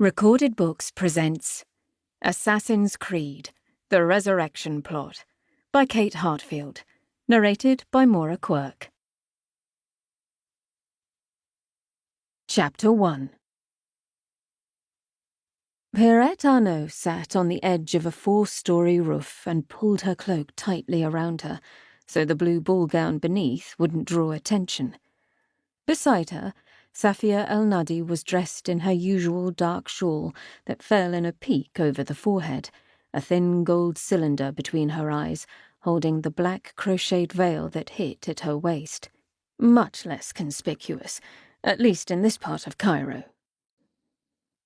Recorded Books presents Assassin's Creed, The Resurrection Plot by Kate Heartfield, narrated by Maura Quirk. Chapter 1. Pierrette Arnaud sat on the edge of a 4-story roof and pulled her cloak tightly around her, so the blue ball gown beneath wouldn't draw attention. Beside her, Safia El-Nadi was dressed in her usual dark shawl that fell in a peak over the forehead, a thin gold cylinder between her eyes, holding the black crocheted veil that hit at her waist. Much less conspicuous, at least in this part of Cairo.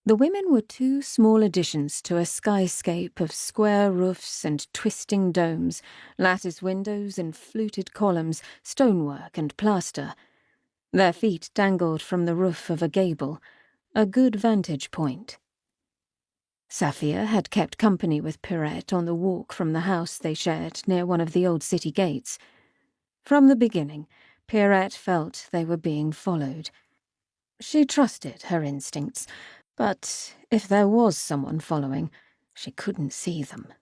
The women were two small additions to a skyscape of square roofs and twisting domes, lattice windows and fluted columns, stonework and plaster. Their feet dangled from the roof of a gable, a good vantage point. Safia had kept company with Pierrette on the walk from the house they shared near one of the old city gates. From the beginning, Pierrette felt they were being followed. She trusted her instincts, but if there was someone following, she couldn't see them.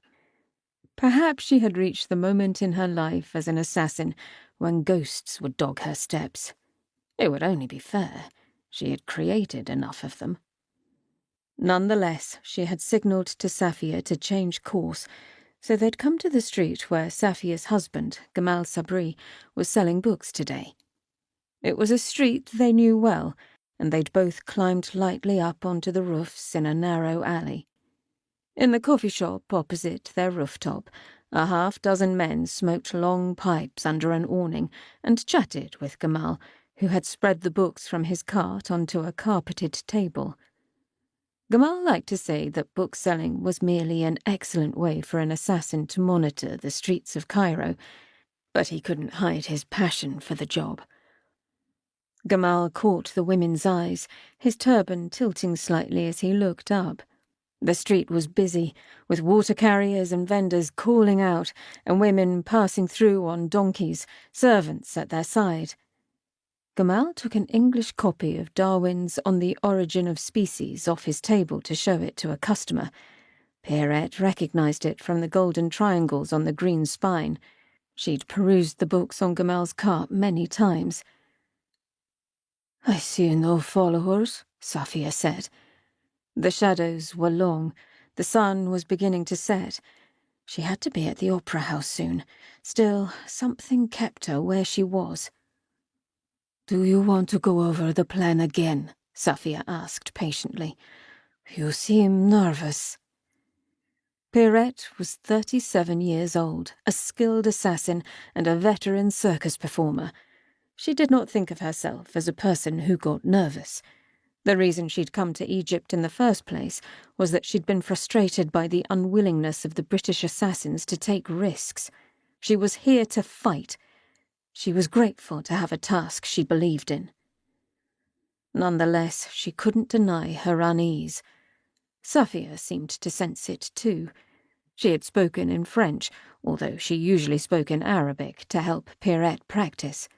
Perhaps she had reached the moment in her life as an assassin when ghosts would dog her steps. It would only be fair. She had created enough of them. Nonetheless, she had signalled to Safia to change course, so they'd come to the street where Safia's husband, Gamal Sabri, was selling books today. It was a street they knew well, and they'd both climbed lightly up onto the roofs in a narrow alley. In the coffee shop opposite their rooftop, a half-dozen men smoked long pipes under an awning and chatted with Gamal, who had spread the books from his cart onto a carpeted table. Gamal liked to say that bookselling was merely an excellent way for an assassin to monitor the streets of Cairo, but he couldn't hide his passion for the job. Gamal caught the women's eyes, his turban tilting slightly as he looked up. The street was busy, with water carriers and vendors calling out, and women passing through on donkeys, servants at their side. Gamal took an English copy of Darwin's On the Origin of Species off his table to show it to a customer. Pierrette recognized it from the golden triangles on the green spine. She'd perused the books on Gamal's cart many times. "I see no followers," Safia said. The shadows were long. The sun was beginning to set. She had to be at the opera house soon. Still, something kept her where she was. "Do you want to go over the plan again?" Safia asked patiently. "You seem nervous." Pierrette was 37 years old, a skilled assassin and a veteran circus performer. She did not think of herself as a person who got nervous. The reason she'd come to Egypt in the first place was that she'd been frustrated by the unwillingness of the British assassins to take risks. She was here to fight. She was grateful to have a task she believed in. Nonetheless, she couldn't deny her unease. Safia seemed to sense it too. She had spoken in French, although she usually spoke in Arabic to help Pierrette practice.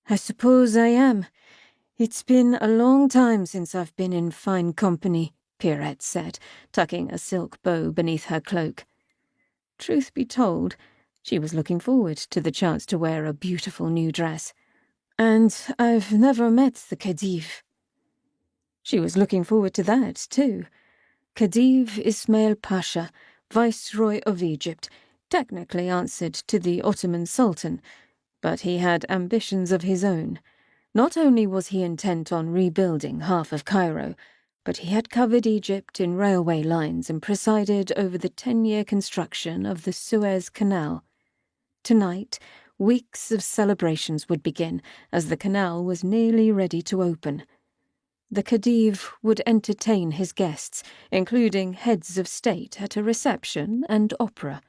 "I suppose I am. It's been a long time since I've been in fine company," Pierrette said, tucking a silk bow beneath her cloak. Truth be told, she was looking forward to the chance to wear a beautiful new dress. "And I've never met the Khedive." She was looking forward to that, too. Khedive Ismail Pasha, Viceroy of Egypt, technically answered to the Ottoman Sultan, but he had ambitions of his own. Not only was he intent on rebuilding half of Cairo, but he had covered Egypt in railway lines and presided over the 10-year construction of the Suez Canal. Tonight, weeks of celebrations would begin, as the canal was nearly ready to open. The Khedive would entertain his guests, including heads of state at a reception and opera,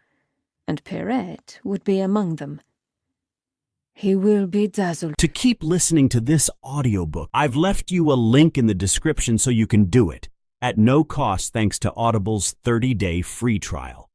and Pierrette would be among them. He will be dazzled. To keep listening to this audiobook, I've left you a link in the description so you can do it, at no cost thanks to Audible's 30-day free trial.